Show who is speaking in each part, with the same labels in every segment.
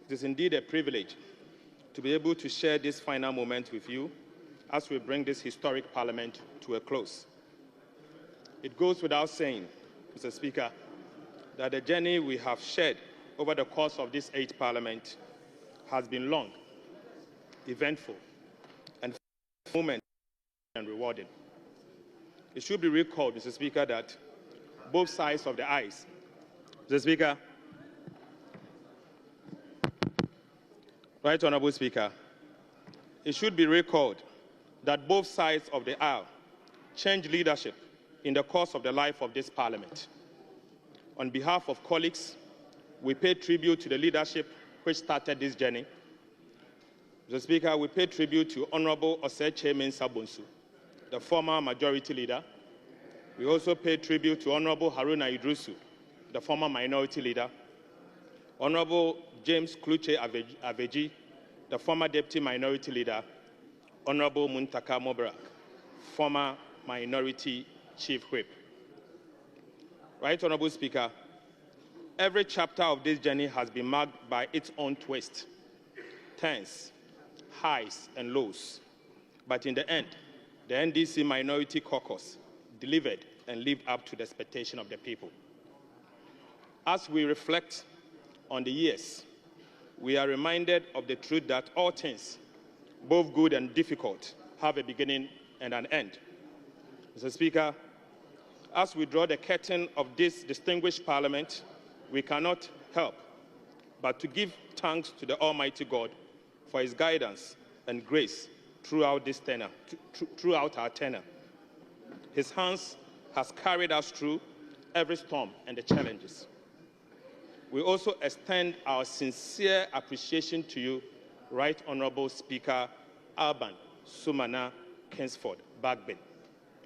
Speaker 1: It is indeed a privilege to be able to share this final moment with you as we bring this historic parliament to a close. It goes without saying, Mr. Speaker, that the journey we have shared over the course of this 8th parliament has been long, eventful, and moment and rewarding. It should be recalled, Mr. Speaker, that both sides of the aisle, Mr. Speaker, Right Honourable Speaker, it should be recalled that both sides of the aisle changed leadership in the course of the life of this parliament. On behalf of colleagues, we pay tribute to the leadership which started this journey. Mr. Speaker, we pay tribute to Honourable Osei Mensah Bonsu, the former majority leader. We also pay tribute to Honourable Haruna Idrisu, the former minority leader. Honourable James Kluche Aveji, the former deputy minority leader. Honourable Muntaka Mobarak, former minority chief whip. Right Honourable Speaker, every chapter of this journey has been marked by its own twist, turns, highs and lows. But in the end, the NDC Minority Caucus delivered and lived up to the expectation of the people. As we reflect on the years, we are reminded of the truth that all things, both good and difficult, have a beginning and an end. Mr. Speaker, as we draw the curtain of this distinguished parliament, we cannot help but to give thanks to the Almighty God for his guidance and grace throughout this tenure, throughout our tenure. His hands has carried us through every storm and the challenges. We also extend our sincere appreciation to you, Right Honourable Speaker Alban Sumana Kingsford Bagbin,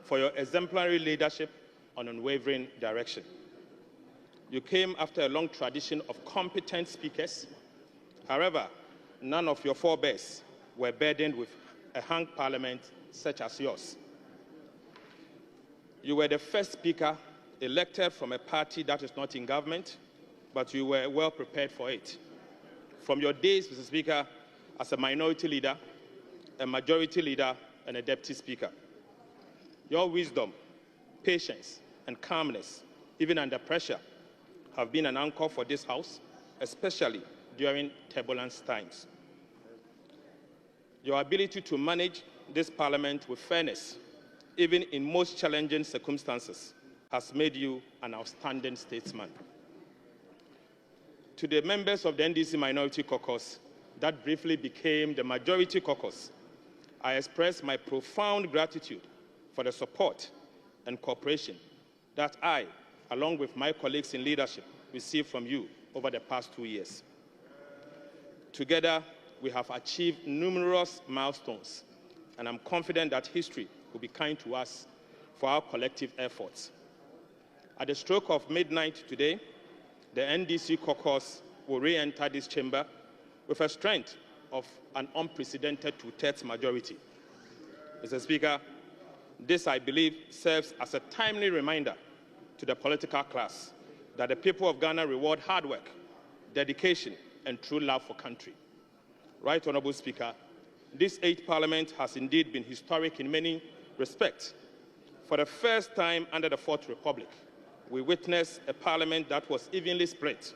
Speaker 1: for your exemplary leadership and unwavering direction. You came after a long tradition of competent speakers. However, none of your forebears were burdened with a hung parliament such as yours. You were the first speaker elected from a party that is not in government, but you were well prepared for it. From your days, Mr. Speaker, as a minority leader, a majority leader, and a deputy speaker, your wisdom, patience, and calmness, even under pressure, have been an anchor for this House, especially during turbulent times. Your ability to manage this parliament with fairness, even in most challenging circumstances, has made you an outstanding statesman. To the members of the NDC Minority Caucus that briefly became the Majority Caucus, I express my profound gratitude for the support and cooperation that I, along with my colleagues in leadership, received from you over the past 2 years. Together, we have achieved numerous milestones, and I'm confident that history will be kind to us for our collective efforts. At the stroke of midnight today, the NDC caucus will re-enter this chamber with a strength of an unprecedented 2/3 majority. Mr. Speaker, this, I believe, serves as a timely reminder to the political class that the people of Ghana reward hard work, dedication, and true love for country. Right Honourable Speaker, this 8th Parliament has indeed been historic in many respects. For the first time under the 4th Republic, we witnessed a parliament that was evenly split,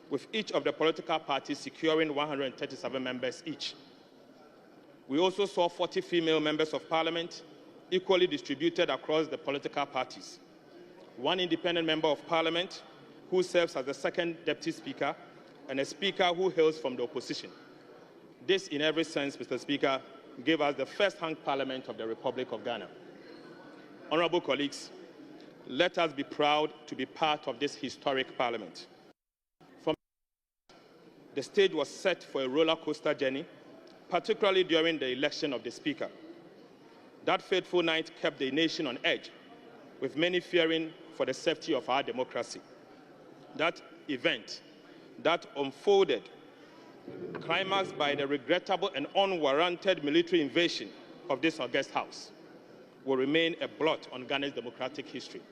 Speaker 1: with each of the political parties securing 137 members each. We also saw 40 female members of parliament equally distributed across the political parties. One independent member of parliament who serves as the second deputy speaker, and a speaker who hails from the opposition. This, in every sense, Mr. Speaker, gave us the first hung parliament of the Republic of Ghana. Honourable colleagues, let us be proud to be part of this historic parliament. From the stage was set for a roller coaster journey, particularly during the election of the Speaker. That fateful night kept the nation on edge, with many fearing for the safety of our democracy. That event that unfolded, climaxed by the regrettable and unwarranted military invasion of this august House, will remain a blot on Ghana's democratic history.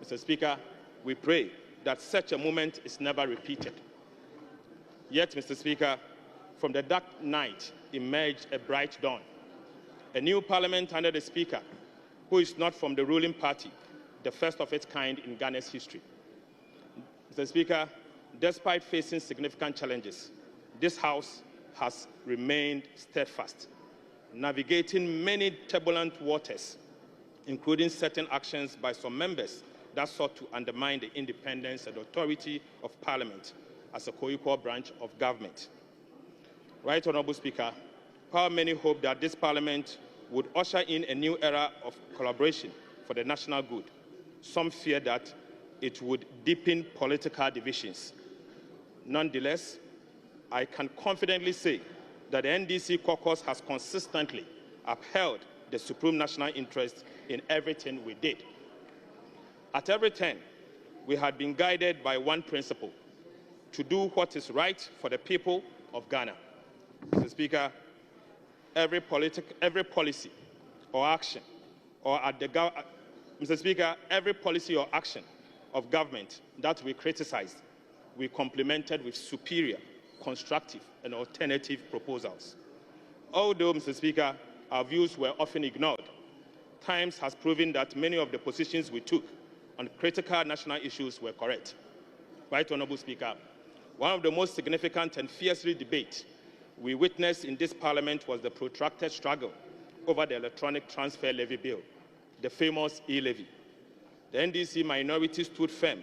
Speaker 1: Mr. Speaker, we pray that such a moment is never repeated. Yet, Mr. Speaker, from the dark night emerged a bright dawn. A new parliament under the Speaker, who is not from the ruling party, the first of its kind in Ghana's history. Mr. Speaker, despite facing significant challenges, this House has remained steadfast, navigating many turbulent waters, including certain actions by some members that sought to undermine the independence and authority of Parliament as a co-equal branch of government. Right Honourable Speaker, while many hope that this Parliament would usher in a new era of collaboration for the national good, some fear that it would deepen political divisions. Nonetheless, I can confidently say that the NDC caucus has consistently upheld the supreme national interest in everything we did. At every turn, we had been guided by one principle: to do what is right for the people of Ghana. Mr. Speaker, every policy or action every policy or action of government that we criticized, we complemented with superior, constructive, and alternative proposals. Although, Mr. Speaker, our views were often ignored, times has proven that many of the positions we took on critical national issues were correct. Right Honourable Speaker, one of the most significant and fiercely debate we witnessed in this Parliament was the protracted struggle over the electronic transfer levy bill, the famous e-levy. The NDC minority stood firm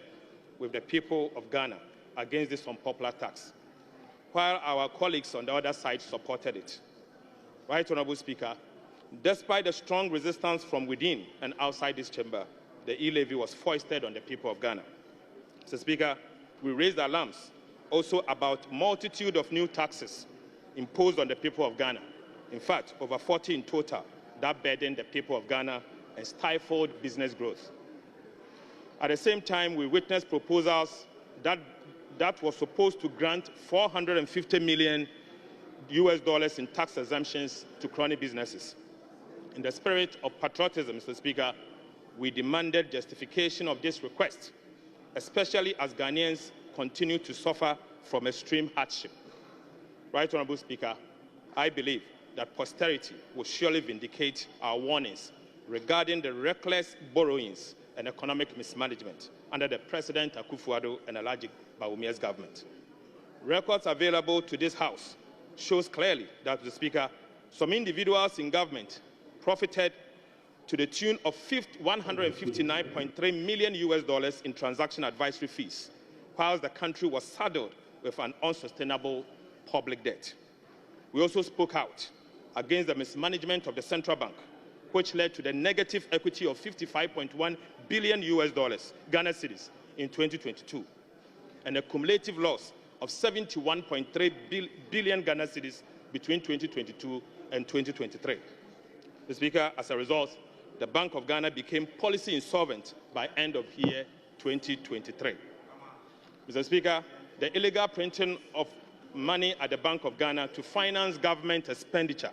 Speaker 1: with the people of Ghana against this unpopular tax, while our colleagues on the other side supported it. Right Honourable Speaker, despite the strong resistance from within and outside this chamber, the e-levy was foisted on the people of Ghana. Mr. Speaker, we raised alarms also about multitude of new taxes imposed on the people of Ghana. In fact, over 40 in total that burdened the people of Ghana and stifled business growth. At the same time, we witnessed proposals that were supposed to grant $450 million in tax exemptions to crony businesses. In the spirit of patriotism, Mr. Speaker, we demanded justification of this request, especially as Ghanaians continue to suffer from extreme hardship. Right Honourable Speaker, I believe that posterity will surely vindicate our warnings regarding the reckless borrowings and economic mismanagement under the President Akufo-Addo and Alhaji Bawumia's government. Records available to this House shows clearly that, Mr. Speaker, some individuals in government profited to the tune of $159.3 million in transaction advisory fees, whilst the country was saddled with an unsustainable public debt. We also spoke out against the mismanagement of the central bank, which led to the negative equity of $55.1 billion Ghana cedis in 2022, and a cumulative loss of 71.3 billion Ghana cedis between 2022 and 2023. Mr. Speaker, as a result, the Bank of Ghana became policy insolvent by end of year 2023. Mr. Speaker, the illegal printing of money at the Bank of Ghana to finance government expenditure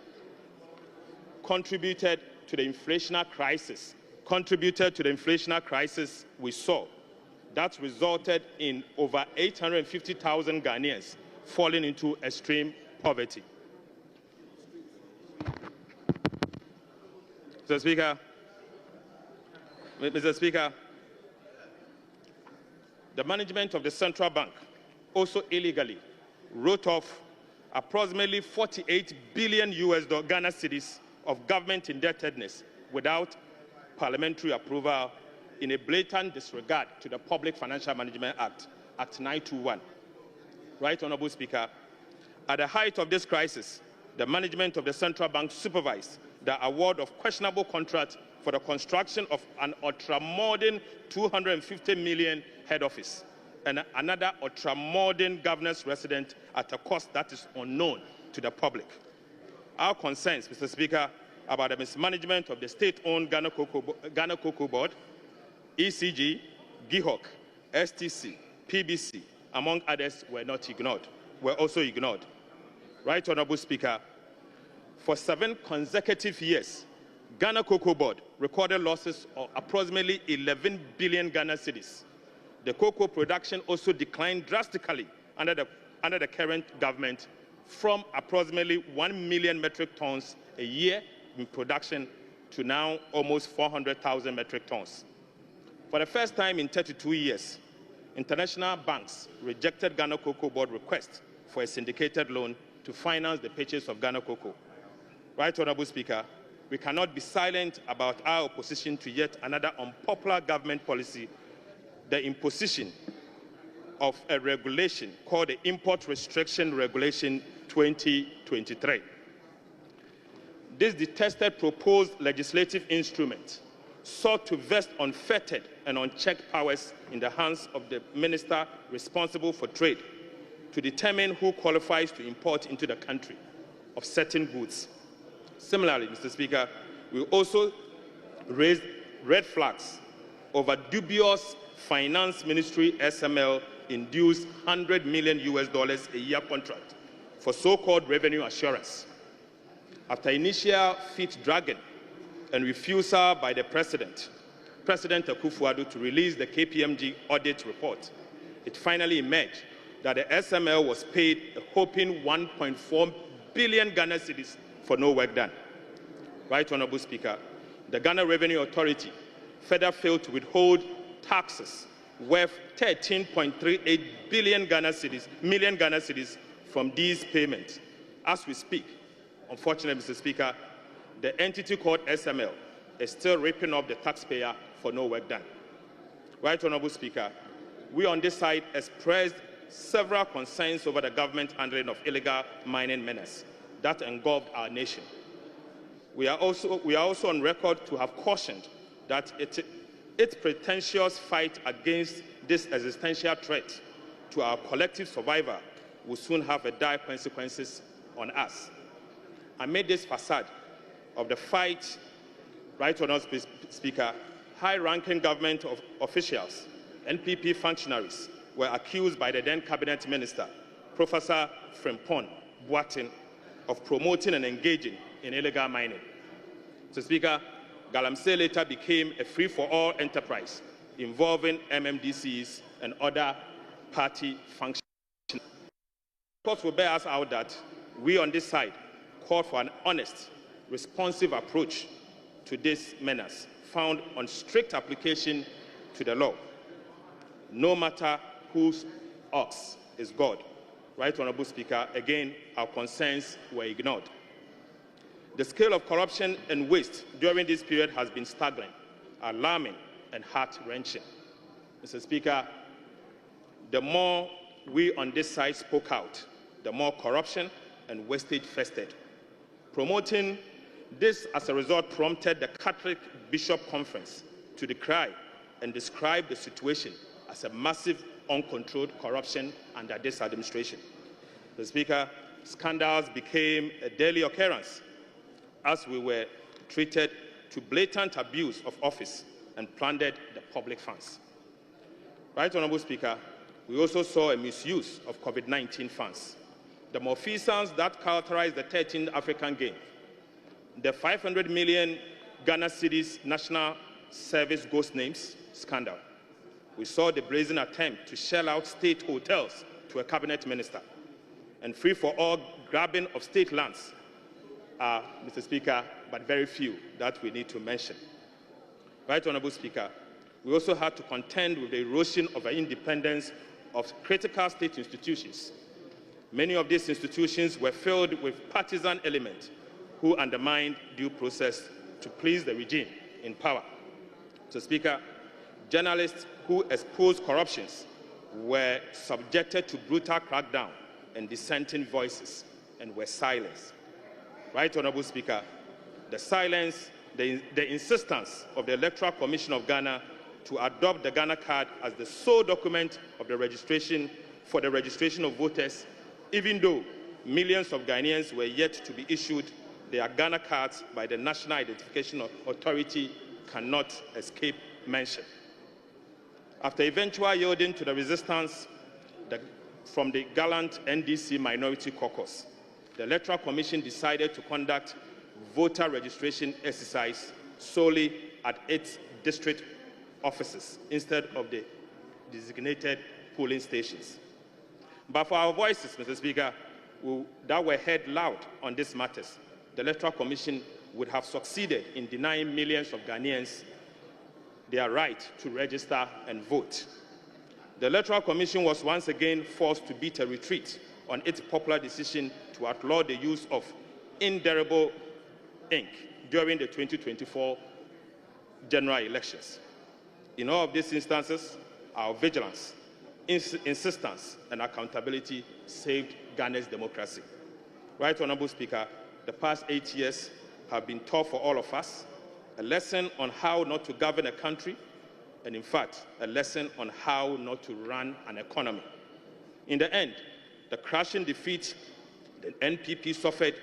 Speaker 1: contributed to the inflationary crisis we saw. That resulted in over 850,000 Ghanaians falling into extreme poverty. Mr. Speaker, the management of the central bank also illegally wrote off approximately 48 billion Ghana cedis of government indebtedness without parliamentary approval, in a blatant disregard to the Public Financial Management Act, Act 921. Right Honourable Speaker, at the height of this crisis, the management of the central bank supervised the award of questionable contract for the construction of an ultra-modern 250 million head office and another ultra-modern governor's residence at a cost that is unknown to the public. Our concerns, Mr. Speaker, about the mismanagement of the state-owned Ghana Cocoa Board, ECG, GIHOC, STC, PBC, among others, were also ignored. Right Honourable Speaker, for 7 consecutive years, Ghana Cocoa Board recorded losses of approximately 11 billion Ghana cedis. The cocoa production also declined drastically under under the current government from approximately 1 million metric tons a year in production to now almost 400,000 metric tons. For the first time in 32 years, international banks rejected Ghana Cocoa Board request for a syndicated loan to finance the purchase of Ghana Cocoa. Right, Honorable Speaker, we cannot be silent about our opposition to yet another unpopular government policy, the imposition of a regulation called the Import Restriction Regulation 2023. This detested proposed legislative instrument sought to vest unfettered and unchecked powers in the hands of the minister responsible for trade to determine who qualifies to import into the country of certain goods. Similarly, Mr. Speaker, we also raised red flags over dubious Finance Ministry SML induced $100 million a year contract for so-called revenue assurance. After initial feet-dragging and refusal by the President Akufo-Addo to release the KPMG audit report, it finally emerged that the SML was paid a whopping 1.4 billion Ghana cedis for no work done. Right, Honorable Speaker, the Ghana Revenue Authority further failed to withhold taxes worth 13.38 billion million Ghana cedis from these payments. As we speak, unfortunately, Mr. Speaker, the entity called SML is still ripping off the taxpayer for no work done. Right, Honorable Speaker, we on this side expressed several concerns over the government handling of illegal mining menace that engulfed our nation. We are also on record to have cautioned that its pretentious fight against this existential threat to our collective survival will soon have dire consequences on us. Amid this facade of the fight, right, Honorable Speaker, high-ranking government officials, NPP functionaries, were accused by the then Cabinet Minister, Professor Frimpong Boateng, of promoting and engaging in illegal mining. Mr. Speaker, Galamsey later became a free-for-all enterprise involving MMDCs and other party functions. Reports will bear us out that we on this side call for an honest, responsive approach to this menace, found on strict application to the law, no matter whose ox is God. Right, Honorable Speaker, again, our concerns were ignored. The scale of corruption and waste during this period has been staggering, alarming, and heart-wrenching. Mr. Speaker, the more we on this side spoke out, the more corruption and wastage festered. Promoting this as a result prompted the Catholic Bishop Conference to decry and describe the situation as a massive, uncontrolled corruption under this administration. Mr. Speaker, scandals became a daily occurrence as we were treated to blatant abuse of office and plundered the public funds. Right, Honorable Speaker, we also saw a misuse of COVID-19 funds. The malfeasance that characterized the 13th African Games, the 500 million Ghana cedis National Service ghost names scandal. We saw the brazen attempt to shell out state hotels to a cabinet minister, and free-for-all grabbing of state lands are, Mr. Speaker, but very few that we need to mention. Right, Honorable Speaker, we also had to contend with the erosion of the independence of critical state institutions. Many of these institutions were filled with partisan elements who undermined due process to please the regime in power. So, Speaker, journalists who exposed corruptions were subjected to brutal crackdown and dissenting voices and were silenced. Right, Honorable Speaker, the silence, the insistence of the Electoral Commission of Ghana to adopt the Ghana card as the sole document of the registration for the registration of voters, even though millions of Ghanaians were yet to be issued their Ghana cards by the National Identification Authority, cannot escape mention. After eventual yielding to the resistance from the gallant NDC Minority Caucus, the Electoral Commission decided to conduct voter registration exercise solely at its district offices instead of the designated polling stations. But for our voices, Mr. Speaker, that were heard loud on these matters, the Electoral Commission would have succeeded in denying millions of Ghanaians their right to register and vote. The Electoral Commission was once again forced to beat a retreat on its popular decision to outlaw the use of indelible ink during the 2024 general elections. In all of these instances, our vigilance, insistence, and accountability saved Ghana's democracy. Right Honourable Speaker, the past 8 years have been tough for all of us, a lesson on how not to govern a country, and in fact, a lesson on how not to run an economy. In the end, the crushing defeat the NPP suffered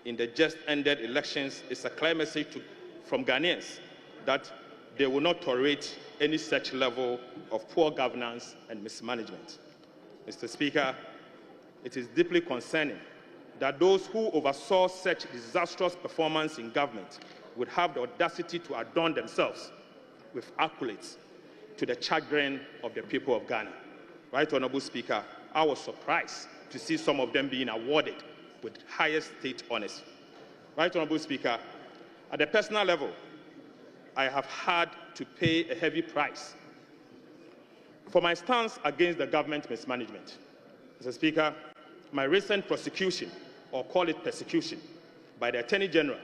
Speaker 1: in the just-ended elections is a clear message from Ghanaians that they will not tolerate any such level of poor governance and mismanagement. Mr. Speaker, it is deeply concerning that those who oversaw such disastrous performance in government would have the audacity to adorn themselves with accolades to the chagrin of the people of Ghana. Right Honourable Speaker, I was surprised to see some of them being awarded with highest state honours. Right Honourable Speaker, at the personal level, I have had to pay a heavy price for my stance against the government mismanagement. Mr. Speaker, my recent prosecution, or call it persecution, by the Attorney General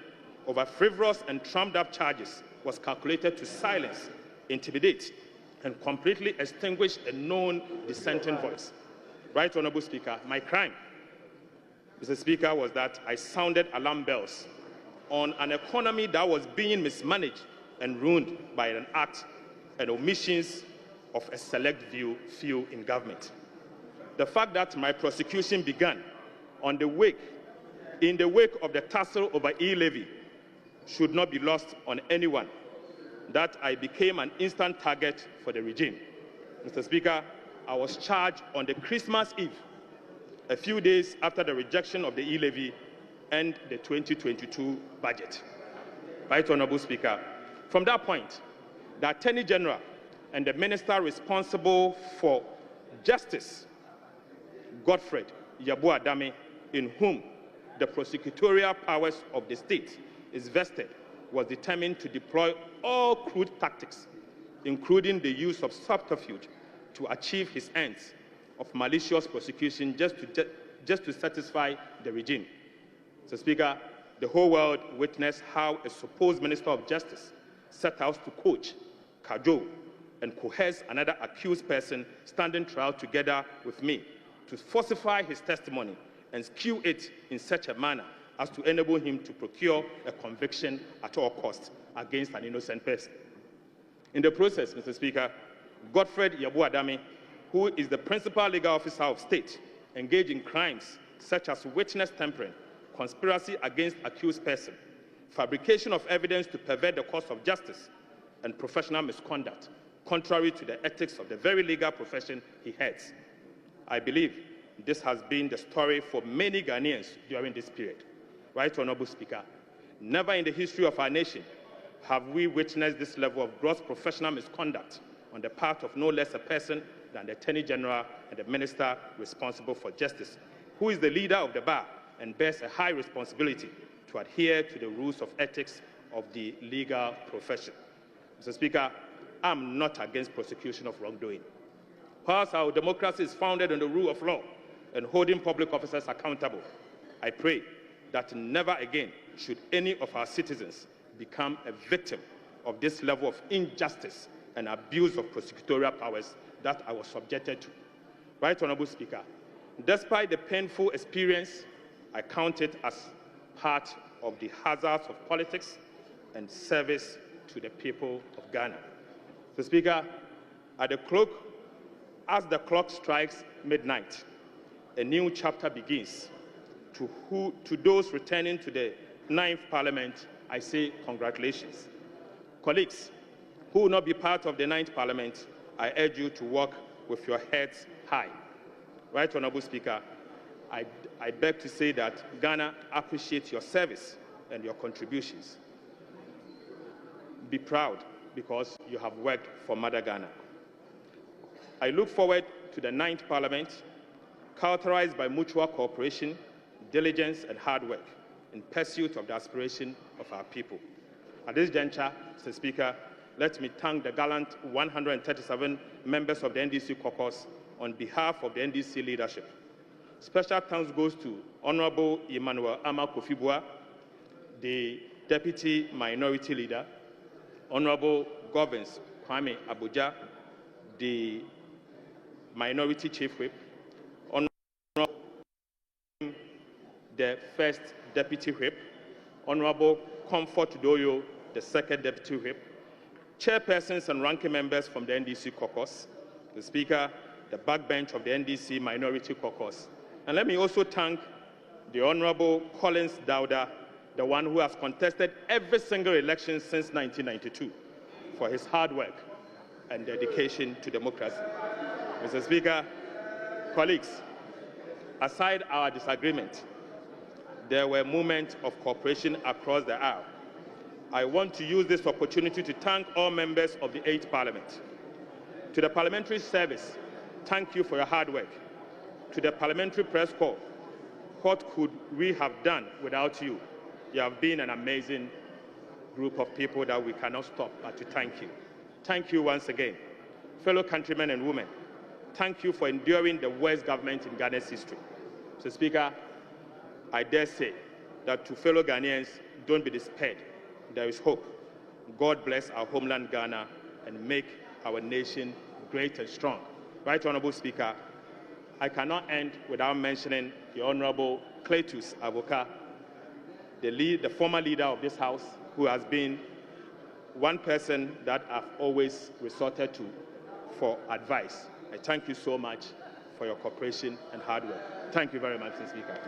Speaker 1: over frivolous and trumped-up charges was calculated to silence, intimidate, and completely extinguish a known dissenting voice. Right Honourable Speaker, my crime, Mr. Speaker, was that I sounded alarm bells on an economy that was being mismanaged and ruined by an act and omissions of a select few in government. The fact that my prosecution began in the wake of the tussle over e-levy should not be lost on anyone, that I became an instant target for the regime. Mr. Speaker, I was charged on the Christmas Eve, a few days after the rejection of the e-levy and the 2022 budget. Right Honourable Speaker, from that point, the Attorney General and the Minister responsible for Justice, Godfred Yabu-Adame, in whom the prosecutorial powers of the state is vested, was determined to deploy all crude tactics, including the use of subterfuge, to achieve his ends of malicious prosecution just to satisfy the regime. Mr. Speaker, the whole world witnessed how a supposed Minister of Justice set out to coach, cajole, and coerce another accused person standing trial together with me to falsify his testimony and skew it in such a manner as to enable him to procure a conviction at all costs against an innocent person. In the process, Mr. Speaker, Godfred Yabu-Adame, who is the principal legal officer of state, engaged in crimes such as witness tampering, conspiracy against accused person, fabrication of evidence to pervert the course of justice, and professional misconduct, contrary to the ethics of the very legal profession he heads. I believe this has been the story for many Ghanaians during this period. Right Honourable Speaker, never in the history of our nation have we witnessed this level of gross professional misconduct on the part of no less a person than the Attorney General and the Minister responsible for Justice, who is the leader of the bar and bears a high responsibility to adhere to the rules of ethics of the legal profession. Mr. Speaker, I'm not against prosecution of wrongdoing. Whilst our democracy is founded on the rule of law and holding public officers accountable, I pray that never again should any of our citizens become a victim of this level of injustice and abuse of prosecutorial powers that I was subjected to. Right Honourable Speaker, despite the painful experience, I count it as part of the hazards of politics and service to the people of Ghana. So, Speaker, as the clock strikes midnight, a new chapter begins. To those returning to the 9th Parliament, I say congratulations. Colleagues who will not be part of the 9th Parliament, I urge you to walk with your heads high. Right Honourable Speaker, I beg to say that Ghana appreciates your service and your contributions. Be proud because you have worked for Mother Ghana. I look forward to the 9th Parliament characterized by mutual cooperation, diligence, and hard work in pursuit of the aspiration of our people. At this juncture, Mr. Speaker, let me thank the gallant 137 members of the NDC caucus on behalf of the NDC leadership. Special thanks goes to Honorable Emmanuel Ama Kofibua, the Deputy Minority Leader, Honorable Govins Kwame Abuja, the Minority Chief Whip, Honorable the First Deputy Whip, Honorable Comfort Doyo, the Second Deputy Whip, chairpersons and ranking members from the NDC caucus, the Speaker, the backbench of the NDC Minority Caucus. And let me also thank the Honorable Collins Dauda, the one who has contested every single election since 1992, for his hard work and dedication to democracy. Mr. Speaker, colleagues, aside our disagreement, there were moments of cooperation across the aisle. I want to use this opportunity to thank all members of the 8th Parliament. To the Parliamentary Service, thank you for your hard work. To the Parliamentary Press Corps, what could we have done without you? You have been an amazing group of people that we cannot stop but to thank you. Thank you once again. Fellow countrymen and women, thank you for enduring the worst government in Ghana's history. Mr. Speaker, I dare say that to fellow Ghanaians, don't be despaired. There is hope. God bless our homeland Ghana and make our nation great and strong. Right Honorable Speaker, I cannot end without mentioning the Honorable Cletus Avoka, the former leader of this House, who has been one person that I've always resorted to for advice. I thank you so much for your cooperation and hard work. Thank you very much, Mr. Speaker.